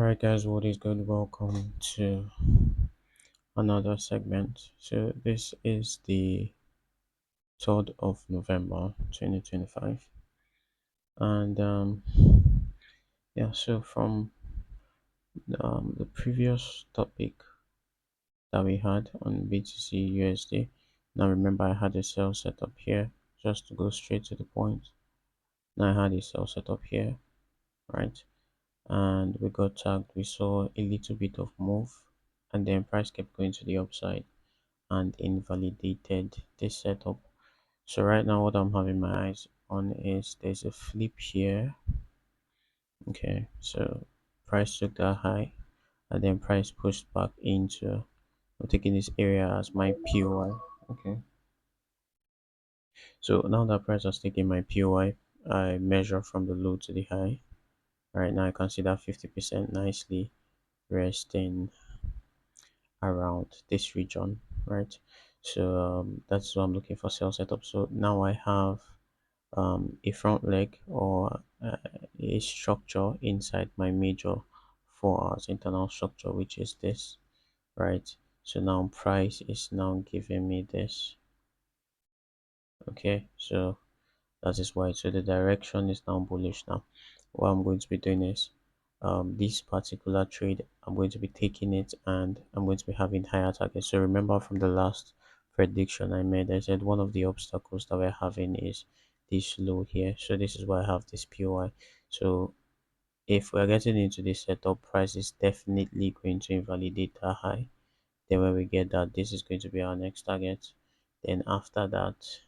Alright, guys, what is good? Welcome to another segment. So, this is the 3rd of November 2025, and yeah, so from the previous topic that we had on BTC USD, now remember I had a sell setup here just to go straight to the point. Now I had a sell setup here, right? And we got tagged, we saw a little bit of move, and then price kept going to the upside and invalidated this setup. So right now what I'm having my eyes on is there's a flip here. Okay, so price took that high and then price pushed back into, I'm taking this area as my POI. Okay, so now that price has taken my POI, I measure from the low to the high. Right now I can see that 50% nicely resting around this region, right? So that's what I'm looking for sell setup. So now I have a front leg or a structure inside my major 4 hours internal structure, which is this, right? So now price is now giving me this. Okay, so that is why. So the direction is now bullish now. What I'm going to be doing is this particular trade, I'm going to be taking it and I'm going to be having higher targets. So remember from the last prediction I made, I said one of the obstacles that we're having is this low here. So this is why I have this POI. So if we're getting into this setup, price is definitely going to invalidate that high. Then when we get that, this is going to be our next target. Then after that,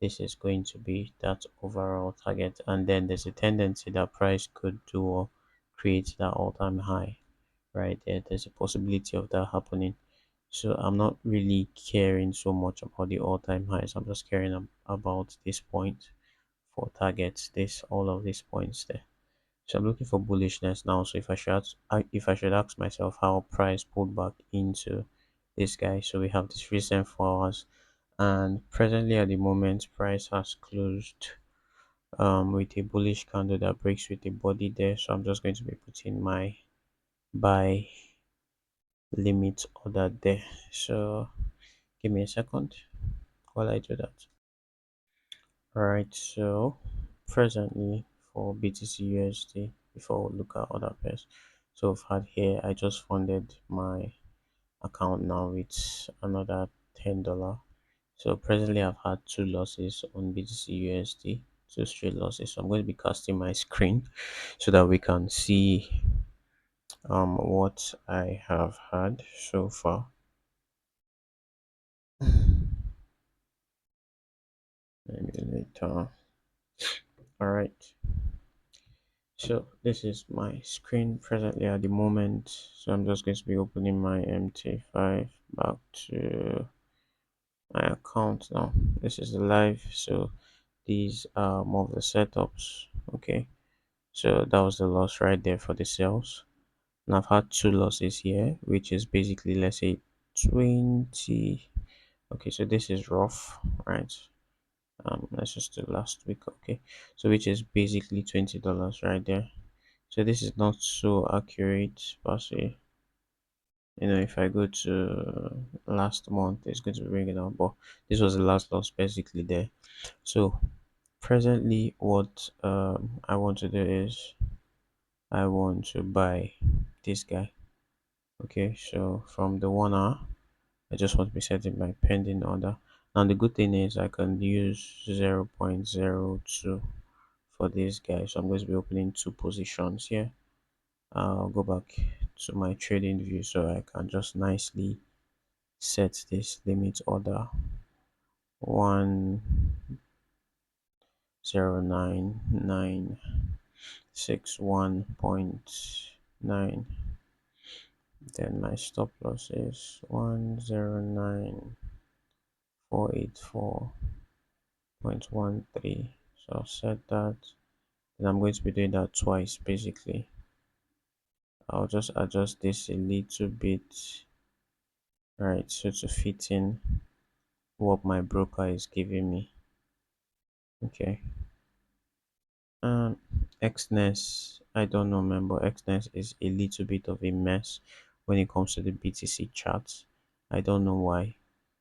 this is going to be that overall target, and then there's a tendency that price could do or create that all-time high right there. There's a possibility of that happening. So I'm not really caring so much about the all-time highs. I'm just caring about this point for targets, this all of these points there. So I'm looking for bullishness now. So if I should ask myself how price pulled back into this guy. So we have this recent 4 hours, and presently at the moment price has closed with a bullish candle that breaks with a body there. So I'm just going to be putting my buy limit order there. So give me a second while I do that. Alright, so presently for BTC USD, before we look at other pairs, so I've had here, I just funded my account now with another $10. So presently I've had two losses on BTC USD, two straight losses. So I'm going to be casting my screen so that we can see what I have had so far. Maybe later. Alright. So this is my screen presently at the moment. So I'm just going to be opening my MT5 back to my account now. This is the live. So these are more of the setups. Okay. So that was the loss right there for the sales. And I've had two losses here, which is basically, let's say 20. Okay, so this is rough, right? Let's just do last week. Okay, so which is basically $20 right there. So this is not so accurate per se. You know, if I go to last month, it's going to be bringing out, but this was the last loss basically there. So presently, what I want to do is I want to buy this guy. Okay, so from the 1 hour, I just want to be setting my pending order. Now the good thing is I can use 0.02 for this guy. So I'm going to be opening two positions here. I'll go back to my trading view so I can just nicely set this limit order 109961.9. Then my stop loss is 109484.13. So I'll set that. And I'm going to be doing that twice basically. I'll just adjust this a little bit, right, so to fit in what my broker is giving me. Okay, Um, Xness, I don't know, man, but Xness is a little bit of a mess when it comes to the BTC charts. I don't know why.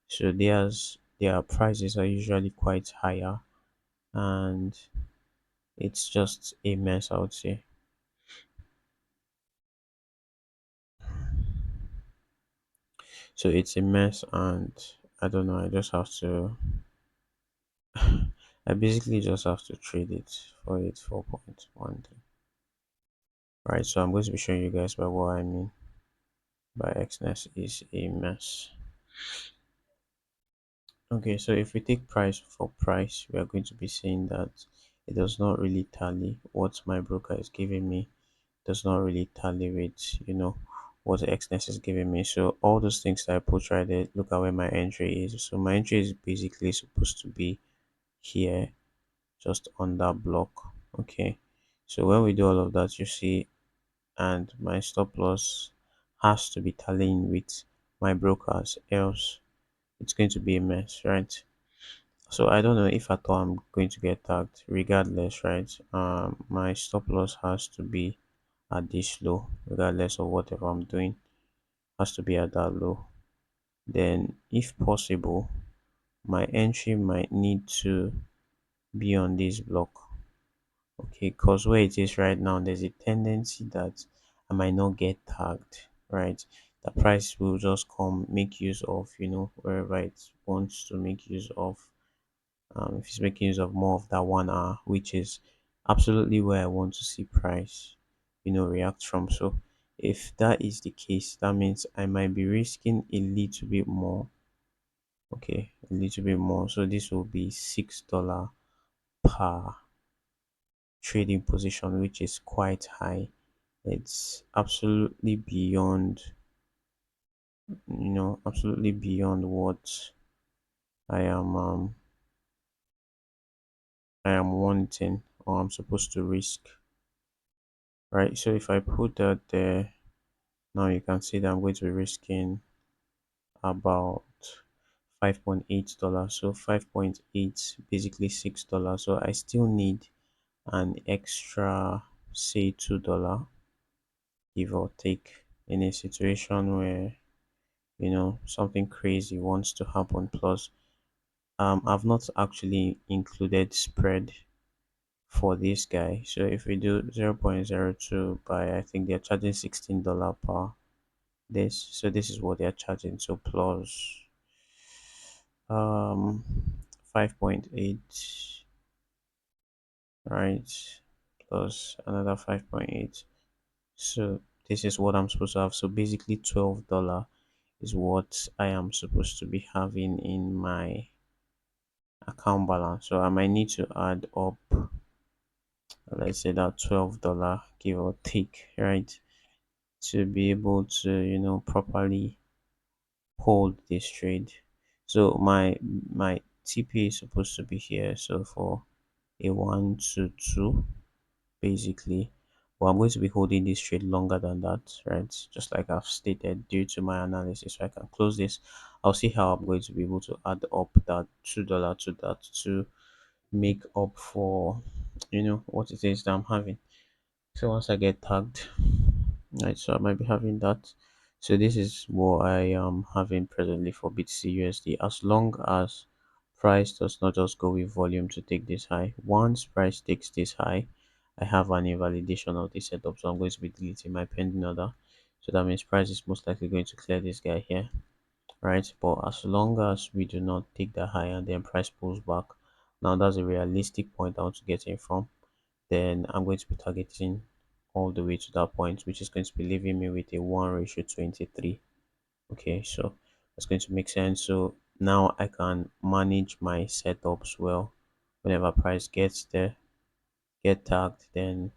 So their prices are usually quite higher, and it's just a mess, I would say. So it's a mess, and I don't know. I just have to. I basically just have to trade it for 4.1. Right, so I'm going to be showing you guys by what I mean by Xness is a mess. Okay, so if we take price for price, we are going to be saying that it does not really tally what my broker is giving me, does not really tally with, what the Xness is giving me. So all those things that I put right there, look at where my entry is. So my entry is basically supposed to be here, just on that block. Okay, so when we do all of that, you see, and my stop loss has to be tallying with my brokers, else it's going to be a mess, right? So I don't know if at all I'm going to get tagged. Regardless, right? My stop loss has to be at this low, regardless of whatever I'm doing, has to be at that low. Then, if possible, my entry might need to be on this block. Okay, because where it is right now, there's a tendency that I might not get tagged, right? The price will just come make use of, wherever it wants to make use of. If it's making use of more of that 1 hour, which is absolutely where I want to see price, react from. So if that is the case, that means I might be risking a little bit more. Okay, a little bit more. So this will be $6 per trading position, which is quite high. It's absolutely beyond, absolutely beyond what I am um I am wanting or I'm supposed to risk. Right, so if I put that there, now you can see that I'm going to be risking about $5.8. So 5.8, basically $6. So I still need an extra, say, $2, give or take, in a situation where something crazy wants to happen. Plus, I've not actually included spread for this guy. So if we do 0.02 by, I think they're charging $16 per this, so this is what they're charging. So plus 5.8, right, plus another 5.8. So this is what I'm supposed to have. So basically $12 is what I am supposed to be having in my account balance. So I might need to add up, let's say, that $12, give or take, right, to be able to properly hold this trade. So my TP is supposed to be here. So for a 1 to 2, basically, but I'm going to be holding this trade longer than that, right? Just like I've stated, due to my analysis. So I can close this. I'll see how I'm going to be able to add up that $2 to that to make up for what it is that I'm having. So once I get tagged, right, so I might be having that. So this is what I am having presently for BTC USD. As long as price does not just go with volume to take this high. Once price takes this high, I have an invalidation of this setup. So I'm going to be deleting my pending order. So that means price is most likely going to clear this guy here, right? But as long as we do not take that high and then price pulls back, now that's a realistic point I want to get in from, then I'm going to be targeting all the way to that point, which is going to be leaving me with a 1:23. Okay, so that's going to make sense. So now I can manage my setups well. Whenever price gets there, get tagged, then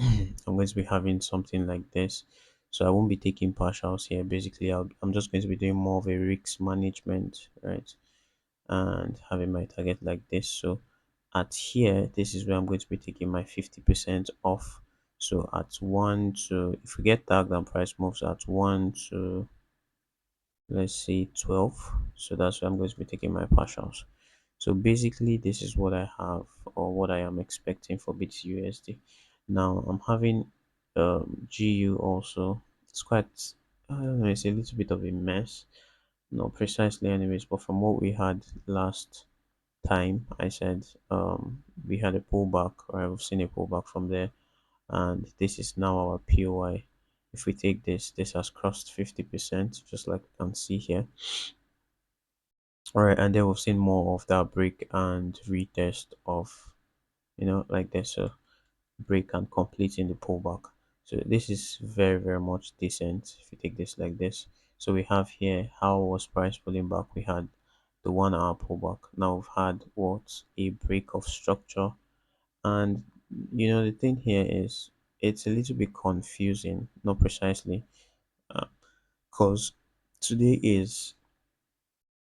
I'm going to be having something like this. So I won't be taking partials here. Basically, I'm just going to be doing more of a risk management, right? And having my target like this. So at here, this is where I'm going to be taking my 50% off. So at 1 to, if we get tagged and price moves at 1 to, let's say, 12, so that's where I'm going to be taking my partials. So basically, this is what I have or what I am expecting for BTUSD. Now I'm having GU also. It's quite, I don't know, it's a little bit of a mess. Not precisely, anyways, but from what we had last time, I said we had a pullback, or I've seen a pullback from there, and this is now our POI. If we take this, this has crossed 50%, just like you can see here. All right, and then we've seen more of that break and retest of, like this. So break and complete in the pullback. So this is very, very much decent if you take this like this. So we have here how was price pulling back. We had the 1 hour pullback. Now we've had what, a break of structure. And the thing here is it's a little bit confusing, not precisely, because today is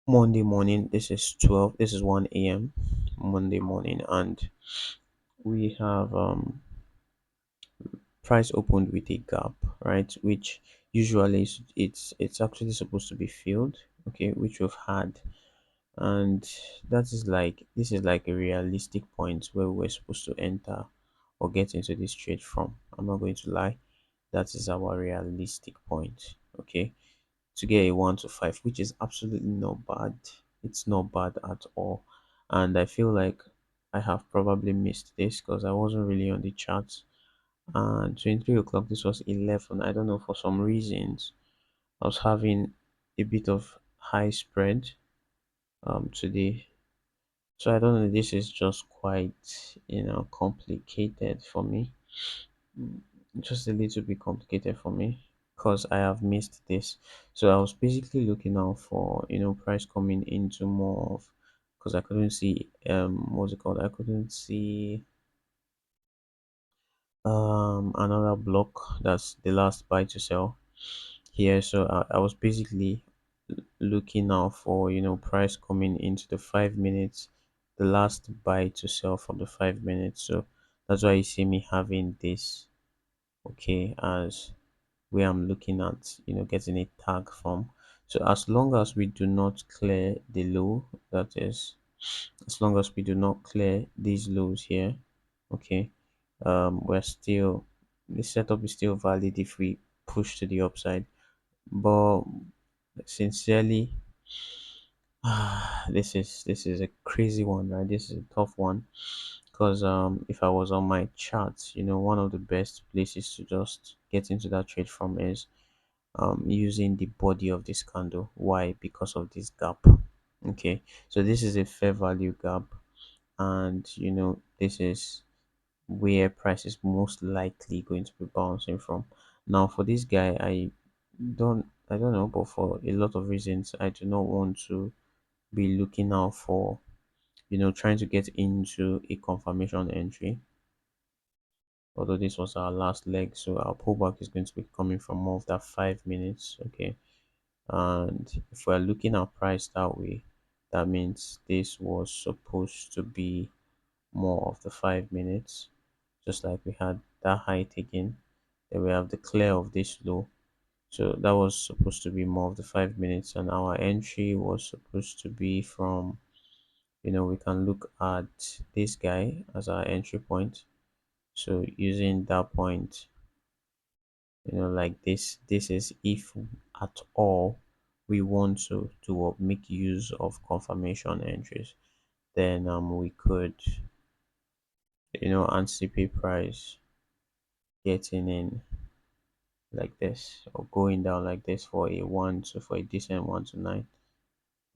Monday morning. This is 12, this is 1 a.m. Monday morning, and we have price opened with a gap, right? Which usually it's actually supposed to be filled, okay, which we've had. And this is like a realistic point where we're supposed to enter or get into this trade from. I'm not going to lie, that is our realistic point, okay, to get a 1 to 5, which is absolutely not bad. It's not bad at all. And I feel like I have probably missed this because I wasn't really on the chart. And 23 o'clock, this was 11. I don't know, for some reasons I was having a bit of high spread today. So I don't know, this is just quite complicated for me. Mm, just a little bit complicated for me because I have missed this. So I was basically looking out for price coming into more of, because I couldn't see what's it called, I couldn't see another block, that's the last buy to sell here. So I was basically looking out for price coming into the 5 minutes, the last buy to sell from the 5 minutes. So that's why you see me having this, okay, as where I'm looking at getting a tag from. So as long as we do not clear the low, that is, as long as we do not clear these lows here, okay, we're still, the setup is still valid if we push to the upside. But sincerely, this is a crazy one, right? This is a tough one because if I was on my chart, one of the best places to just get into that trade from is using the body of this candle. Why? Because of this gap. Okay, so this is a fair value gap, and this is where price is most likely going to be bouncing from. Now for this guy, I don't know, but for a lot of reasons I do not want to be looking out for trying to get into a confirmation entry, although this was our last leg. So our pullback is going to be coming from more of that 5 minutes, okay. And if we're looking at price that way, that means this was supposed to be more of the 5 minutes, just like we had that height again. Then we have the clear of this low. So that was supposed to be more of the 5 minutes, and our entry was supposed to be from, we can look at this guy as our entry point. So using that point, like this is if at all we want to do or make use of confirmation entries, then we could anticipate price getting in like this or going down like this for a decent 1 to 9,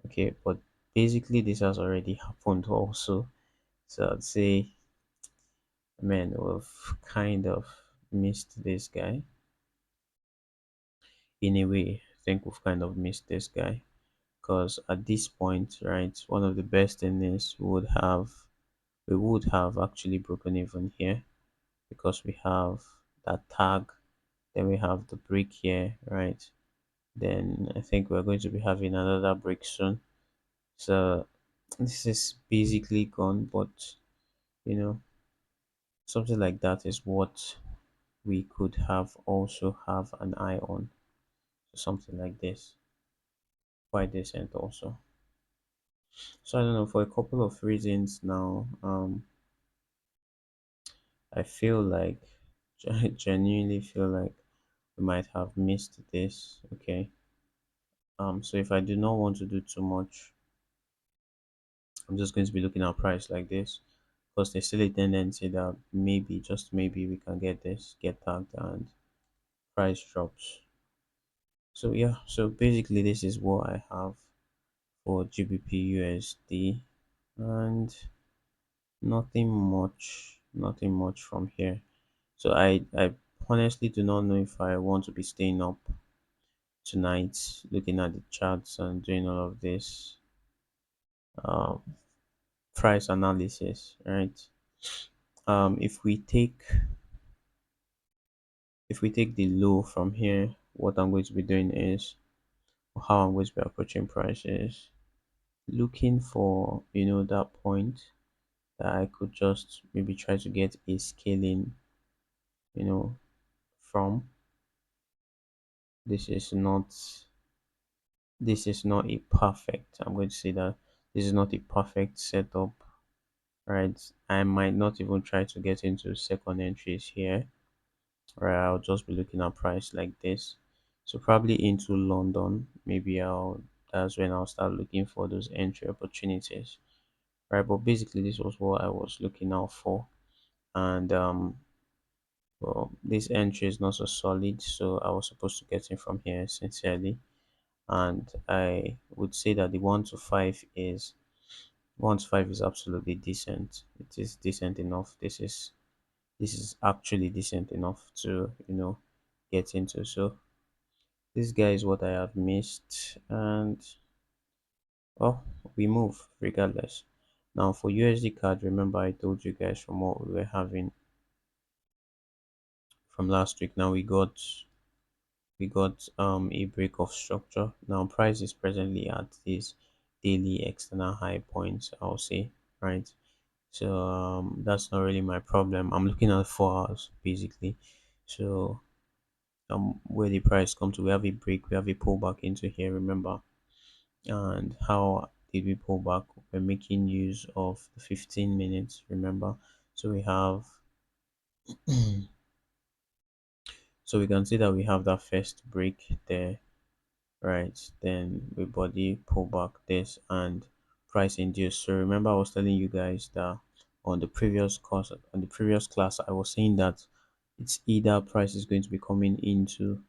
okay. But basically this has already happened also. So I'd say, man, we've kind of missed this guy in a way. I think we've kind of missed this guy because at this point, right, one of the best thing is we would have actually broken even here because we have that tag, then we have the break here, right? Then I think we're going to be having another break soon. So this is basically gone, but you know, something like that is what we could have also have an eye on. So something like this, quite decent also. So I don't know, for a couple of reasons now, I feel like genuinely feel like we might have missed this. Okay. So if I do not want to do too much, I'm just going to be looking at price like this, because there's still a tendency that maybe, just maybe, we can get this, get tagged, and price drops. So yeah, so basically this is what I have for GBP USD, and nothing much from here. So I honestly do not know if I want to be staying up tonight looking at the charts and doing all of this um, price analysis, right? If we take the low from here, what I'm going to be doing is, or how I'm going to be approaching prices, looking for, that point that I could just maybe try to get a scaling, you know, from. This is not this is not a perfect, I'm going to say that this is not a perfect setup, right? I might not even try to get into second entries here, right? I'll just be looking at price like this. So probably into London, maybe that's when I'll start looking for those entry opportunities, right? But basically this was what I was looking out for. And well, this entry is not so solid, so I was supposed to get in from here sincerely. And I would say that the 1 to 5 is absolutely decent. It is decent enough. This is actually decent enough to, get into. So this guy is what I have missed, and well, we move regardless. Now for USD card, remember I told you guys from what we were having from last week. Now we got a break of structure. Now price is presently at this daily external high points, I'll say, right? So that's not really my problem. I'm looking at 4 hours basically. So where the price come to, we have a break, we have a pullback into here, remember? And how did we pull back? We're making use of the 15 minutes, remember? So we have so we can see that we have that first break there, right? Then we body pull back this and price induce. So remember I was telling you guys that on the previous class I was saying that it's either price is going to be coming into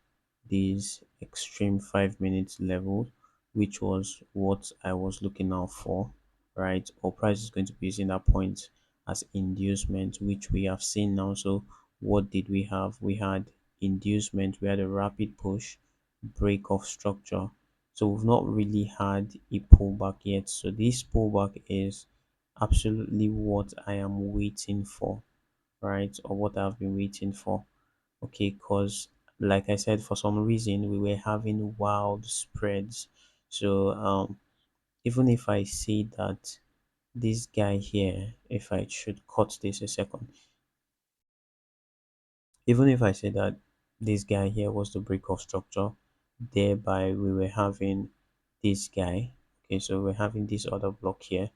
these extreme 5 minutes level, which was what I was looking out for, right? Or price is going to be using that point as inducement, which we have seen now. So what did we have? We had inducement, we had a rapid push, break of structure. So we've not really had a pullback yet. So this pullback is absolutely what I am waiting for, right? Or what I've been waiting for. Okay, because like I said, for some reason we were having wild spreads. So even if I say that this guy here, if I should cut this a second, even if I say that this guy here was the break of structure, thereby we were having this guy. Okay, so we're having this other block here,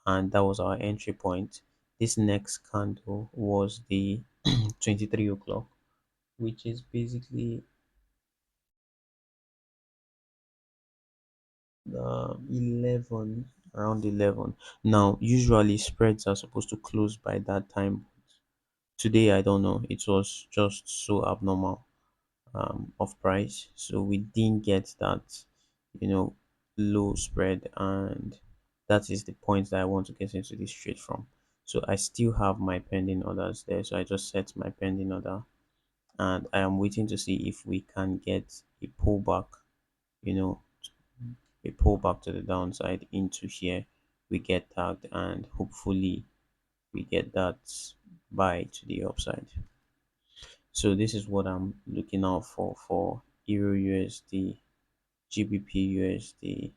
and that was our entry point. This next candle was the 23 o'clock, which is basically the 11, around 11. Now usually spreads are supposed to close by that time. Today I don't know, it was just so abnormal of price, so we didn't get that, you know low spread, and that is the point that I want to get into this trade from. So I still have my pending orders there, so I just set my pending order, and I am waiting to see if we can get a pullback, you know a pullback to the downside into here. We get tagged, and hopefully we get that buy to the upside. So this is what I'm looking out for Euro USD, GBP USD,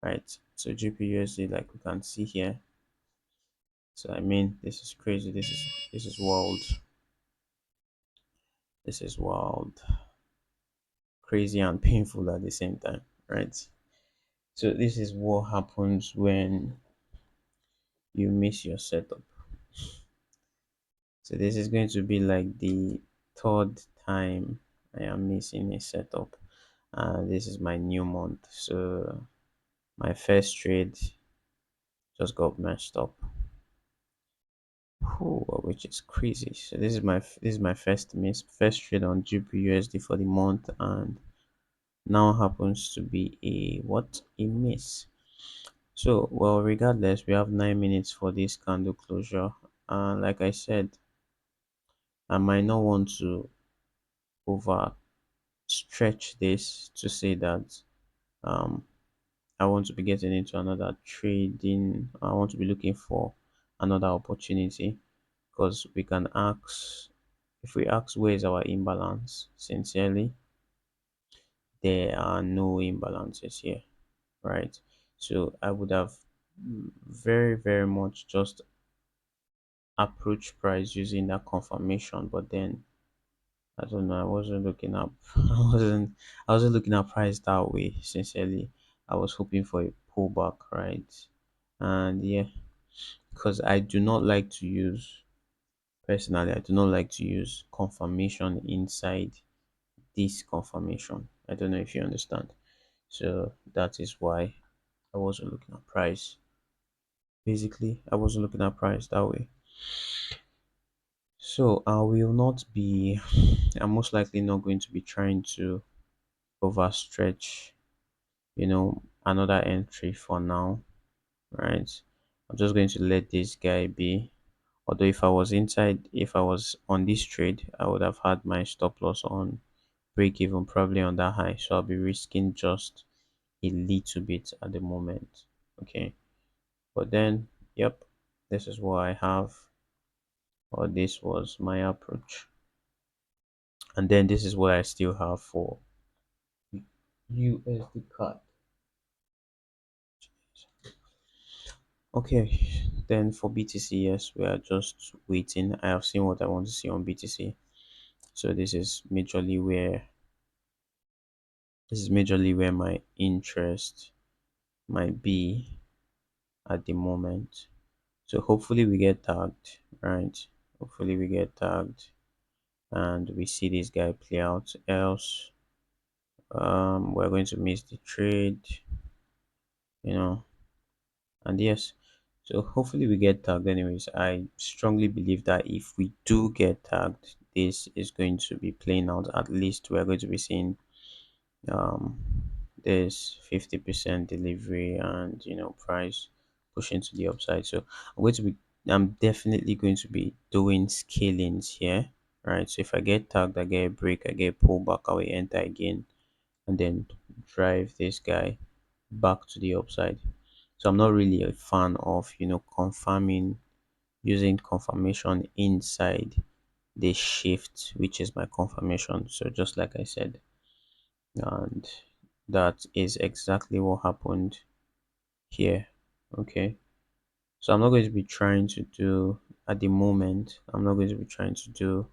right? So GBP USD, like we can see here. So I mean, this is crazy. This is wild. This is wild, crazy and painful at the same time, right? So this is what happens when you miss your setup. So this is going to be like the third time I am missing a setup. This is my new month. So my first trade just got messed up. Which is crazy. So this is my first trade on GPUSD for the month, and now happens to be a what, a miss. So well, regardless, we have 9 minutes for this candle closure, and like I said, I might not want to over stretch this to say that um I want to be getting into another trading. I want to be looking for another opportunity, because we can ask, if we ask where is our imbalance, sincerely, there are no imbalances here, right? So I would have very, very much just approach price using that confirmation, but then I don't know, I wasn't looking up I wasn't looking at price that way, sincerely. I was hoping for a pullback, right? And yeah, because I do not like to use, personally, I do not like to use confirmation inside this confirmation. I don't know if you understand. So that is why I wasn't looking at price. Basically, I wasn't looking at price that way. So I will not be, I'm most likely not going to be trying to overstretch, another entry for now, right? I'm just going to let this guy be. Although if I was on this trade, I would have had my stop loss on break even, probably on that high. So I'll be risking just a little bit at the moment. Okay. But then, yep, this is what I have, or this was my approach. And then this is what I still have for USD card. Okay, then for BTC, yes, we are just waiting. I have seen what I want to see on BTC. So this is majorly where my interest might be at the moment. So hopefully we get tagged, right? Hopefully we get tagged and we see this guy play out. Else, we're going to miss the trade, you know. And yes, so hopefully we get tagged. Anyways, I strongly believe that if we do get tagged, this is going to be playing out. At least we're going to be seeing um this 50% delivery and price pushing to the upside. So I'm definitely going to be doing scalings here, right? So if I get tagged, I get a break, I get pullback, I will enter again and then drive this guy back to the upside. So I'm not really a fan of confirming, using confirmation inside the shift, which is my confirmation. So just like I said, and that is exactly what happened here. Okay, so I'm not going to be trying to do, at the moment, I'm not going to be trying to do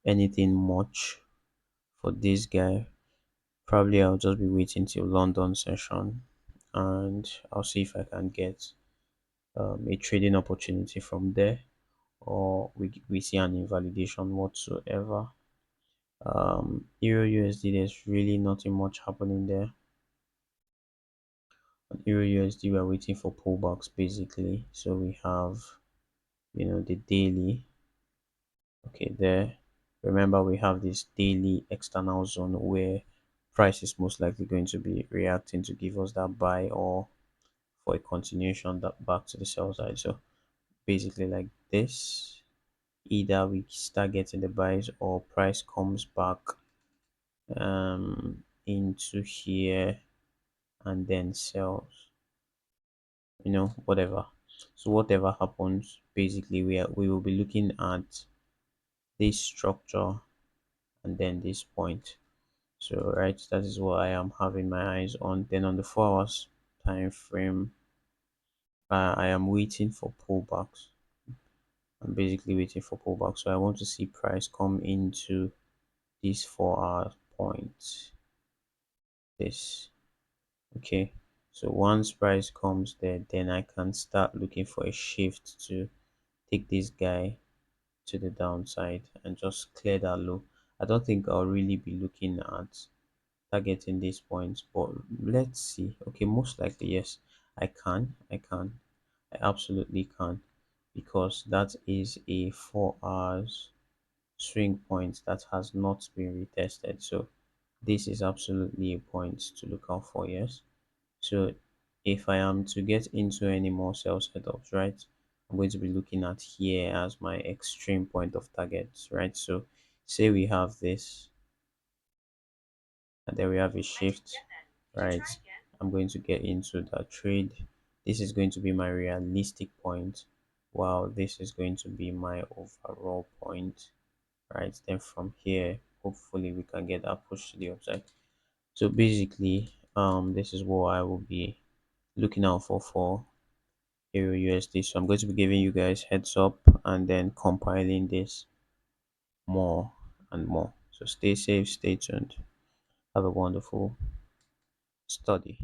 anything much for this guy. Probably I'll just be waiting till London session, and I'll see if I can get a trading opportunity from there, or we see an invalidation whatsoever. Euro USD, there's really nothing much happening there. On Euro USD, we're waiting for pullbacks basically. So we have, the daily. Okay, there. Remember, we have this daily external zone where price is most likely going to be reacting to give us that buy, or for a continuation that back to the sell side. So basically like this, either we start getting the buys or price comes back into here and then sells, whatever. So whatever happens, basically we will be looking at this structure and then this point. So right, that is what I am having my eyes on. Then on the 4 hours time frame, I am waiting for pullbacks. I'm basically waiting for pullback. So I want to see price come into this 4 hour point. This, okay. So once price comes there, then I can start looking for a shift to take this guy to the downside and just clear that low. I don't think I'll really be looking at targeting these points, but let's see. Okay, most likely yes, I absolutely can, because that is a 4 hours swing point that has not been retested. So this is absolutely a point to look out for. Yes. So if I am to get into any more sell setups, right, I'm going to be looking at here as my extreme point of targets, right? So say we have this, and then we have a shift, right? I'm going to get into that trade. This is going to be my realistic point, while this is going to be my overall point, right? Then from here, hopefully we can get that push to the upside. So basically, this is what I will be looking out for Euro USD. So I'm going to be giving you guys heads up and then compiling this more and more. So stay safe, stay tuned. Have a wonderful study.